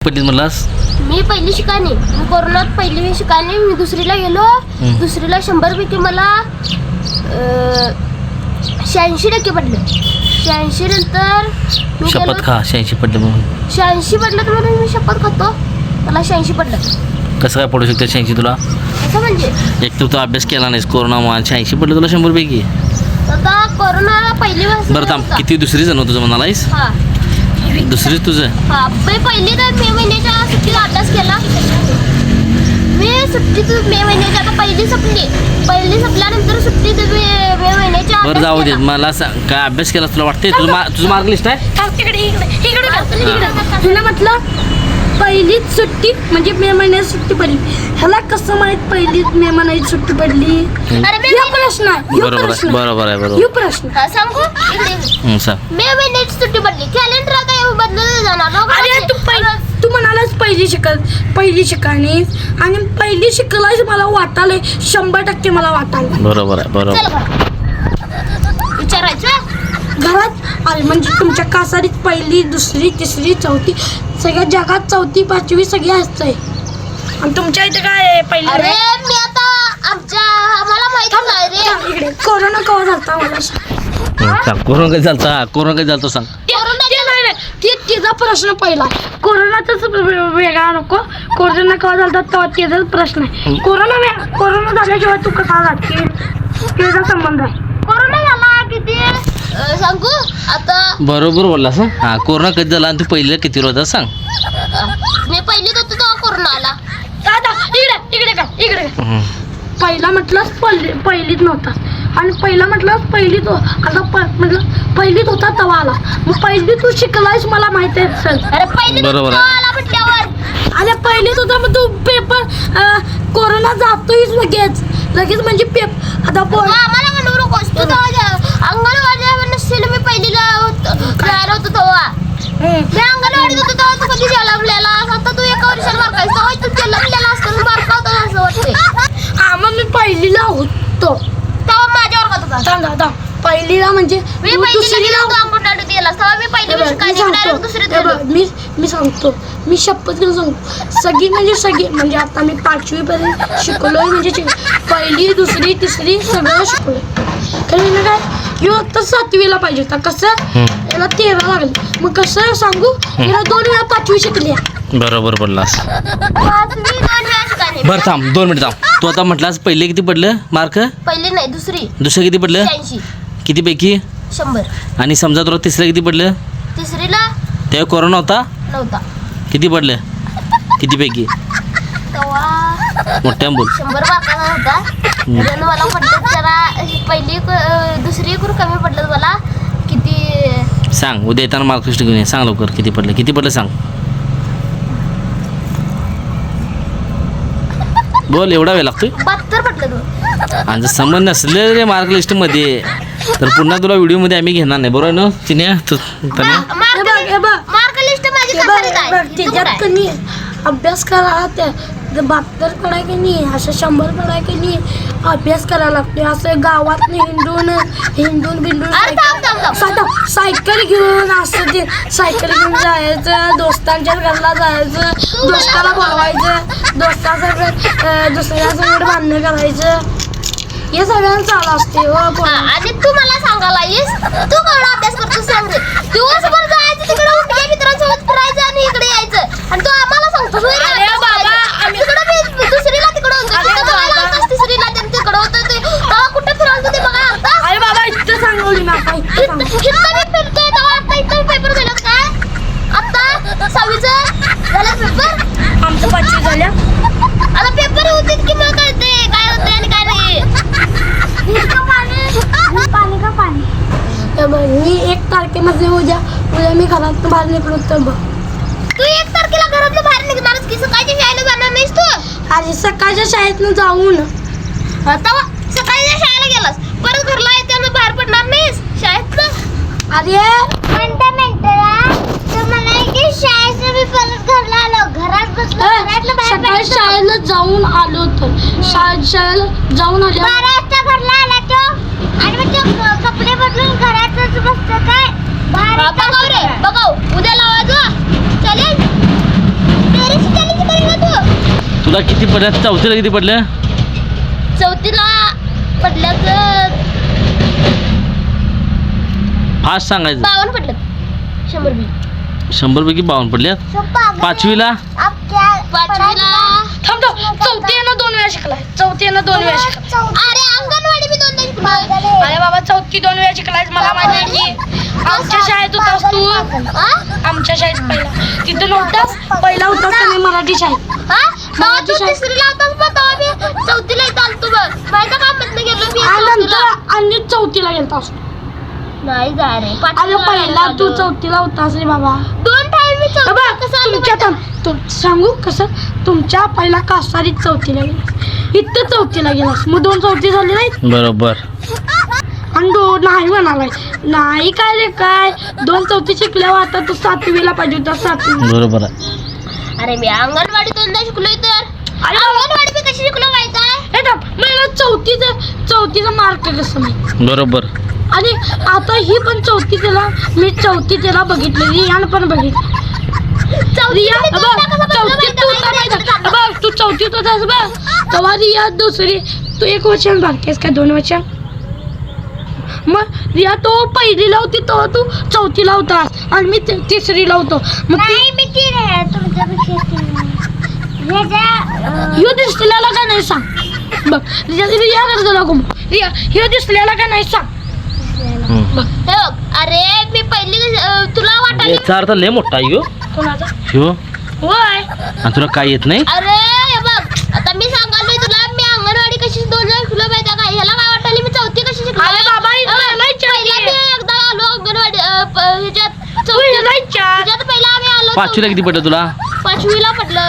पडली म्हणलास? मी पहिली शिकानी, कोरोनात पहिली शिकानी. मी दुसरीला गेलो. दुसरीला 100पैकी मला 86% पडले. 86 नंतर मी शपथ खा 86 पडले म्हणून. 86 पडलं तर म्हणून मी शपथ खातो. मला 86 पडलं. कसं काय पडू शकतं 86 तुला? असं म्हणजे एक तर तू अभ्यास केला नाहीस कोरोना मग 86 पडलं तुला 100पैकी. आता कोरोना पहिली वाजता. बरं थांब, किती दुसरी जण तुझं म्हणालायस? हा दुसरी तुझं? हा मी पहिली तर मे महिन्याच्या सुट्टीत अभ्यास केला. मी सुट्टीत मे महिन्याची आता पहिली संपल्यानंतर सुट्टीत मे महिन्याच्या. बरं जाऊ दे, मला सांग काय अभ्यास केला तुला वाटते? तुझं मार्क लिस्ट आहे? तुला म्हटलं पहिलीच सुट्टी म्हणजे मे महिन्यात सुट्टी पडली. ह्याला कसं माहित पहिलीच मे महिन्यात सुट्टी पडली? हा प्रश्न आहे. बरोबर आहे. ह्यो प्रश्न सांगू इकडे सांग. मे महिन्याची सुट्टी पडली. कॅलेंडर आता बदलत जाणार. अरे तू म्हणालास पहिली शिकाणी आणि पहिली शिकलास. मला वाटायला 100% मला वाटायला. बरोबर आहे. विचारायचं घरात अरे म्हणजे तुमच्या कासारीत पहिली दुसरी तिसरी चौथी सगळ्या जगात 4थी 5वी सगळी असतंय आणि तुमच्या इथे काय आहे पहिली? अरे मी आता आम्हाला माहित नाही रे. इकडे कोरोना केव्हा झालता मला सांग. कोरोना कधी झालता सांग. तिचा प्रश्न पहिला. कोरोनाचाच वेगळा नको. कोरोना केव्हा झालता तेव्हा तिचाच प्रश्न आहे. कोरोना झाल्याशिवाय तू कसा जाते त्याचा संबंध आहे. कोरोना झाला किती सांगू आता. बरोबर बोललास. हा कोरोना कधी झाला आणि तू पहिलीला किती होता सांग. मी पहिलीत होतो तेव्हा कोरोना आला. इकडे पहिला म्हटलंस पहिलीत नव्हता आणि पहिला म्हटलंस पहिलीत आता म्हटलं पहिलीत होता तवा आला. मग पहिली तू शिकलायस मला माहिती आहे सर. अरे पहिलीत बरोबर आहे. आला म्हटल्यावर अरे पहिलीत होता मग तू पेपर कोरोना जातोयच लगेच म्हणजे आता आम्हाला म्हणू नकोस तू. अंगणवाडी नसेल मी पहिलीला जायला होतो तेव्हा. मी अंगणवाडीत होतो तेव्हा तू कधी जन्मलेला. आता तू एका वर्षाला मार्कायस तेव्हा तू जन्मलेला असतो मार्क होता असं वाटते. हा मग मी पहिलीला होतो तेव्हा माझ्या वर्गात होता. आता पहिलीला म्हणजे मी पहिलीला गेलो होतो अंगणवाडीत गेला तेव्हा मी पहिली शिकायला दुसरीत. मी सांगतो मी शपथ घेऊन सांगतो सगळी म्हणजे आता मी 5वी पर्यंत शिकलोय म्हणजे पहिली दुसरी तिसरी सगळं शिकलोय. कारण काय ह्यो आता 7वीला पाहिजे होता. कसं याला 13 लागलं मग कसं सांगू याला 2 वेळा 5वी शिकली. बरोबर बोललास. बरं थांब 2 मिनिट थांब. तू आता म्हटलास पहिले किती पडलं मार्क? पहिली नाही दुसरी. दुसरं किती पडलं? 86. किती पैकी? 100. आणि समजा तुला तिसरं किती पडलं? तिसरीला तेव्हा कोरोना होता. नव्हता. किती पडलं? किती पैकी? तेव्हा मोठ्या बोल. 100 मार्काचा होता. म्हणून मला पडलं जरा पहिली दुसरी कमी पडलं मला. किती सांग. उद्या येताना मार्क लिस्ट घेऊन ये. सांग लवकर किती पडलं सांग. बोल. एवढा वेळ लागतोय? 72 पडलं तू. आणि जर संबंध नसले रे मार्क लिस्टमध्ये तर पुन्हा तुला व्हिडिओमध्ये आम्ही घेणार नाही. बरोबर ना चिन्या? मार्क लिस्ट माझी कासारीत आहे. त्याच्यात कमी अभ्यास करा. त्या 72 कडाय की नाही असं 100 कडाय की नाही अभ्यास करायला लागते. असं गावात हिंडून बिंडून सायकल घेऊन असं ते सायकल घेऊन जायचं. दोस्तांच्या घरला जायचं. दोस्ताला बोलवायचं. दोस्तासंगत दुसऱ्यासंगत भांडणं करायचं. हे सगळ्यांना चालू असते. आणि तू मला सांगायला येस तू केवढा अभ्यास करतो सांग. दिवसभर जायचं तिकडे उठल्या मित्रांसोबत फिरायचं आणि इकडे यायचं आणि तू आम्हाला सांगतो दुसरीला तिकडे होतो तिसरीला तिकडे होतं ते तेव्हा कुठे फिरायचं ते बघा. आता अरे बाबा इथं सांगवली ना मी फिरतोय तेव्हा आता इथं पेपर झालं काय? आता 6वीचं झालं पेपर. आमचं 5वी झाल्या. आता पेपर होते की मग कळते काय होते आणि काय नाही. मी 1 तारखेमध्ये उद्या मी घरात बाहेर निघलो तर बघ. तू 1 तारखेला घरातून बाहेर निघणारच की सकाळच्या शाळेला जाणार नाहीस तू? अरे सकाळच्या शाळेतनं जाऊन तेव्हा सकाळच्या शाळेला गेलास परत घरला येताना बाहेर पडणार नाहीस शाळेतनं? अरे शाळेचं मी परत घरला आलो. घरात बसलो सकाळी शाळेला जाऊन आलो तर शाळेला जाऊन आलो. 12 वाजता घरला आला तो आणि मग तो कपडे बदलून घरातच बसतो काय बाहेर. बघाव उद्या लावायचं चालेल. तुला किती पडल्या? चौथीला किती पडल्या? चौथीला पडल्याचं फास्ट सांगायचं. 52 पडलं. 100 बी. 100 पैकी 52 पडल्यात. पाचवीला थांब चौथी आहे ना 2 वेळा शिकलाय. चौथी आहे ना 2 वेळा शिकलाय. अरे अंगणवाडी मी 2दा शिकलोय. अरे बाबा चौथी 2 वेळा शिकलाय मला माहिती आहे की. आमच्या शाळेत होतास तू. आमच्या शाळेत पहिला तिथं नव्हतास. पहिला होतास का नाही मराठी शाळेत? तेव्हा तू तिसरीला होतास बघ, तेव्हा मी चौथीला इथं आलतो बघ. माझ्या कामातनं गेलो मी आणि चौथीला. नंतर आणि चौथीला गेलतास. नाही जा रे अरे पाचवीला पहिला आलो. तू चौथीला होतास रे बाबा. 2 टाइम मी चौथीला कसं आलो तुमच्या सांगू कसं तुमच्या पहिला कासारीत चौथीला गेलास. इथं चौथीला गेलास. मग 2 चौथी झाली नाही. बरोबर. आणि नाही म्हणालाय. नाही काय रे काय 2 चौथी शिकल्यावर आता तू 7वीला पाहिजे होता. 7वी. बरोबर आहे. अरे मी अंगणवाडी 2दा शिकलोय तर. अरे अंगणवाडी मी कशी शिकलो माहिती आहे? हे टाक मला चौथीचा मार्क कसं नाही. बरोबर. आणि आता ही पण चौथी त्याला मी चौथी त्याला बघितली. रियान पण बघितली. रिया बघ तू चौथीत होतास बघ. तेव्हा रिया दुसरी. तू 1 वर्षानं बागतेस का 2 वर्ष? मग रिया तो पहिलीला होती तेव्हा तू चौथीला होतास आणि मी तिसरीला होतो. मग ह्यो दिसलेला का नाही सांग बघ. रिया करतो नको रिया ह्यो दिसलेला का नाही सांग. हे बघ, अरे मी पहिली तुला वाटायला याचा अर्थ लय मोठा आहे ह्यो. कोणाचा ह्यो. होय. आणि तुला काय येत नाही? अरे हे बघ आता मी सांगालोय तुला मी अंगणवाडी कशी 2दा शिकलो माहिती आहे का? ह्याला काय वाटायला मी चौथी कशी शिकलो? अरे बाबा पहिला मी एकदा आलो अंगणवाडी ह्याच्यात ह्याच्यात पहिला आम्ही आलो पाचवीला किती पडलं तुला? 5वीला पडलं.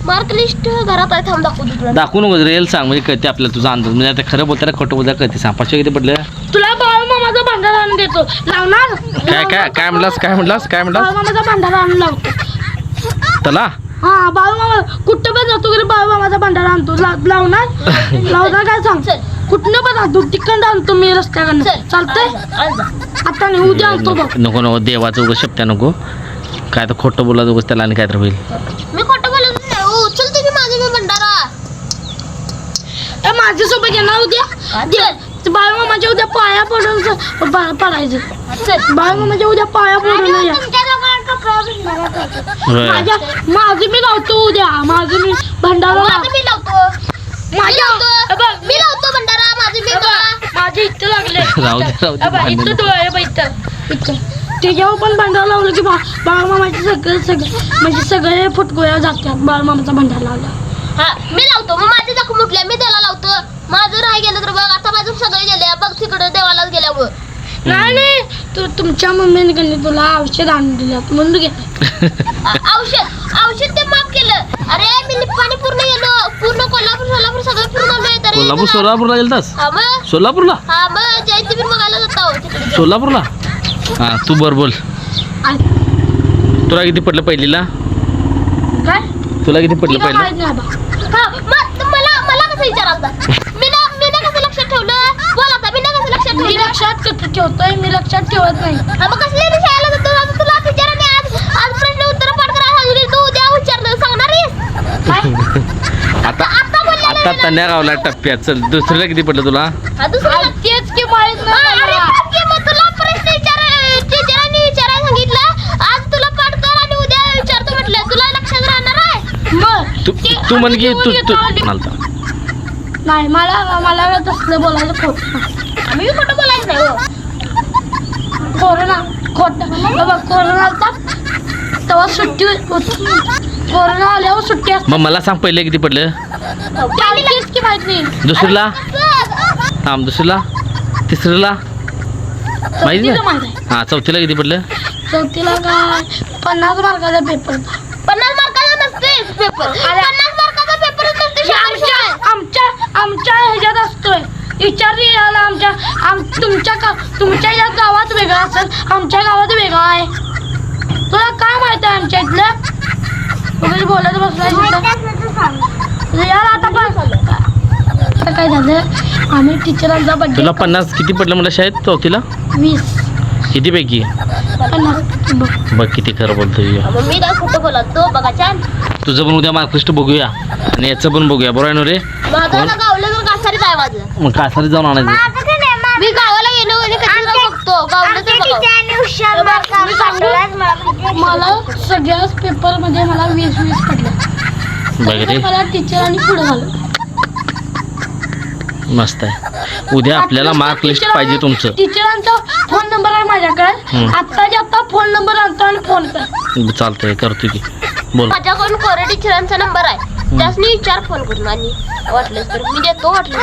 मार्क लिस्ट घरात आहे. थांब दाखवतो तुला. दाखवू नको रेल सांग म्हणजे कळते आपल्याला तुझा अंदाज. म्हणजे आता खरं बोलताना खोटं बोलता कळते. सांग पाचवी किती पडलं? तुला बाळ मामाचा भांडार आणून देतो. लावणार काय म्हटलास? बाळ मामाचा भांडार आणून लावतो. त्याला हा बाळ मामा कुठं पण जातो की बाळ मामाचा भांडार आणतो. लावणार काय सांग. चल. कुठनं पण आणतो. तिकडं आणतो मी रस्त्याकडनं. चालतंय आता नाही उद्या आणतो बघ. नको देवाचं उगाच शब्द नको. काय तर खोटं बोला उगाच त्याला आणि काय तर होईल. मी खोटं बोलत नाही. उचल तुम्ही माझे मी भंडारा. माझ्यासोबत येणार उद्या. बाळ मामाच्या उद्या पाया पडून पडायचं. बाळ मामाच्या उद्या पाया पडून या. माझं मी लावतो उद्या. माझं मी भंडारा मी लावतो भंडारा. माझे इथं लागले. राहू दे. इथं डोळे बघ इथं. त्याच्यावर पण भांडार लावलं की बाळ मामाचे सगळे म्हणजे सगळे फुटगोळ्या जातात. बाळ मामाचा भांडार लावला. हा मी लावतो. मग माझे जखम उठल्या मी त्याला लावतो. माझं नाही गेलं तर बघ आता माझं सगळे गेले बघ तिकडे देवालाच गेल्यावर. नाही तुमच्या मम्मीने कधी तुला औषध आणून दिलं म्हणून घे. औषध ते माफ केलं. अरे मी निप्पाणी पूर्ण गेलो. पूर्ण कोल्हापूर सगळं फिरून आलोय. सोलापूरला गेलतास? हा मग सोलापूरला? हा मग जयंतीवीर बघायला जातो सोलापूरला. हा तू बर बोल. तुला किती पडलं पहिलीला? काय तुला किती पडलं पहिलं? मला कसं विचारायचं? मी ना कसं लक्षात ठेवलं? बोल आता मी ना कसं लक्षात मी ठेवलं? लक्षात ठेवतोय. मी लक्षात ठेवत नाही. हा, मग कसली रे शाळेला जातो? आता तुला विचारा नाही आज प्रश्न उत्तर पाठ करायला सांगितली. तू उद्या विचारलं सांगणार आहेस? आता तन्या गावला टप्प्यात. चल दुसरीला किती पडलं तुला? हा, दुसरीला. तेच की माहित अरे नाही. थांब की, मग तुला प्रश्न टीचरांनी विचारायला सांगितलं. आज तुला पाठ कर आणि उद्या विचारतो म्हटलं. तुला लक्षात राहणार आहे? मग तू म्हण की तू नाही मला तसलं बोलायचं खोटं. आम्ही खोटं बोलायचं नाही हो. कोरोना कोरोना तेव्हा सुट्टी होती. कोरोना आल्यावर सुट्टी असते. मग मला सांग पहिले किती पडलं? तेच की माहित नाही. दुसरीला? थांब दुसरीला? तिसरीला? माहिती चौथीला ना? माहित आहे. हा चौथीला किती पडलं? चौथीला काय 50 मार्काचा पेपर होता. 50 मार्काचा नसते पेपर. 50 मार्काचा पेपर नसते शाळेत. आमच्या ह्याच्यात असतोय. विचार तुमच्या या गावात वेगळा असेल. आमच्या गावात वेगळा आहे. तुला काय माहित आहे आमच्या इथलं? वगैरे बोलत बसलाय यार. आता काय झालं आम्ही टीचरांचा बड्डे. तुला 50 किती पडलं मला शाळेत चौथीला? 20 किती पैकी? 50 बघ. बघ किती खरं बोलतोय मग मी काय खोटं बोलत तो बघा छान. तुझं पण उद्या मार्कलिस्ट बघूया आणि याचं पण बघूया बरोबर आहे ना रे. माझं आता गावलं तर कासारी काय वाजलं. मग कासारी जाऊन आणायचं. मी गावाला गेलो आणि कधी जाऊ बघतो गावलं तर मला सगळ्याच पेपर मध्ये मला 20 पडले. बघ रे मला टीचर आणि पुढे झालं. मस्त आहे. उद्या आपल्याला मार्कलिस्ट पाहिजे तुमचं. टीचरांचा फोन नंबर आहे माझ्याकडे. आता फोन नंबर आणतो आणि फोन कर. चालतंय करतो की बोल. माझ्याकडून कोरे टीचरांचा नंबर आहे त्यासनी विचार फोन करून आणि वाटलं तर मी देतो वाटलं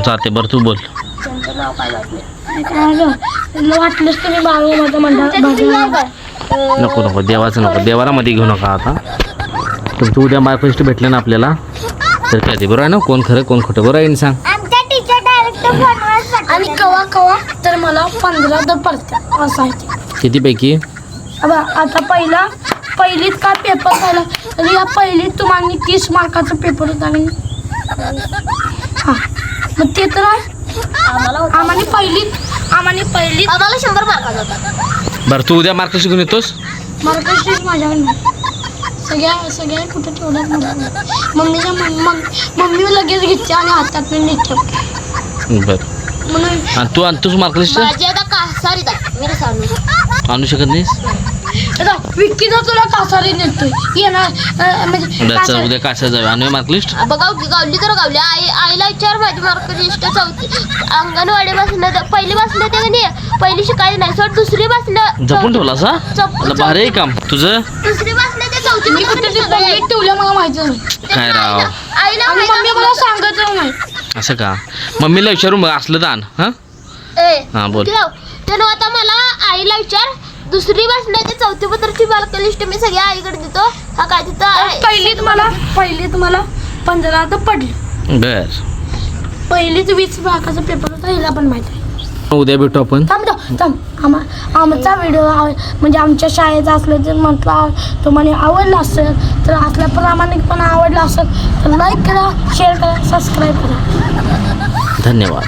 चालते बरं तू बोल. त्यांचं नाव काय वाटलं काय झालं? वाटलंच तुम्ही बाळू माझं नको नको देवाचं नको देवाला मध्ये घेऊ नका आता. तुमचं उद्या मार्कलिस्ट भेटलं ना आपल्याला तर काय ते बरं आहे ना कोण खरं कोण खोटं बरं आहे ना सांग. आमच्या टीचर डायरेक्ट फोनवर आणि कवा तर मला 15 तर पडते असं आहे ते. कितीपैकी आता पहिलीत काय पेपर झाला तर या पहिलीत तुम्हाला 30 मार्काचा पेपर होता नाही. हां मग ते तर आहे. आम्हाला पहिलीत आम्हाला 100 मार्काचा होता. बरं तू उद्या मार्कलिस्ट घेऊन येतोस. मार्कशीट माझ्याकडे सगळ्या कुठं ठेवल्यात मम्मी लगेच घेतली आणि हातात मी नीट ठेवते बरं म्हणून. आणि तू आणतोस मार्कलिस्ट. माझी आता कासारीत आहे मी सांगू आणू शकत नाहीस. आता विक्कीचा तुला कासारी नेतोय येणार म्हणजे उद्या चल उद्या काशा जाऊया आणूया मार्कलिस्ट. गावली तर गावली आईला विचार माझी मार्कलिस्ट चौथी अंगणवाडी बसणं पहिली बसणं ते नाही पहिली शिकायची नाही सोड दुसरी बसणं जपून ठेवलास हा. भारी आहे काम तुझं. दुसरी बसणं ते चौथी मी कुठे ते बंगल्यात ठेवलं मला माहिती नाही. काय राव आईला आणि मम्मी मला सांगत नाही. असं का मम्मीला विचारून बघ असलं दान हा. हा, बोल. त्यानं आता मला आईला विचार दुसरी बसणं ते चौथी पत्रची मार्कलिस्ट मी सगळ्या आईकडे देतो. हा काय तिथं आहे. पहिलीत मला 15 तर पडली. बर पहिलीत 20 मार्काचा पेपर होता हिला पण माहिती आहे. उद्या भेटू आपण. थांब आमचा व्हिडिओ म्हणजे आमच्या शाळेत असलं तर म्हटलं तुम्हाला आवडला असेल तर असल्या प्रामाणिकपणा आवडला असेल तर लाईक करा शेअर करा सबस्क्राईब करा. धन्यवाद.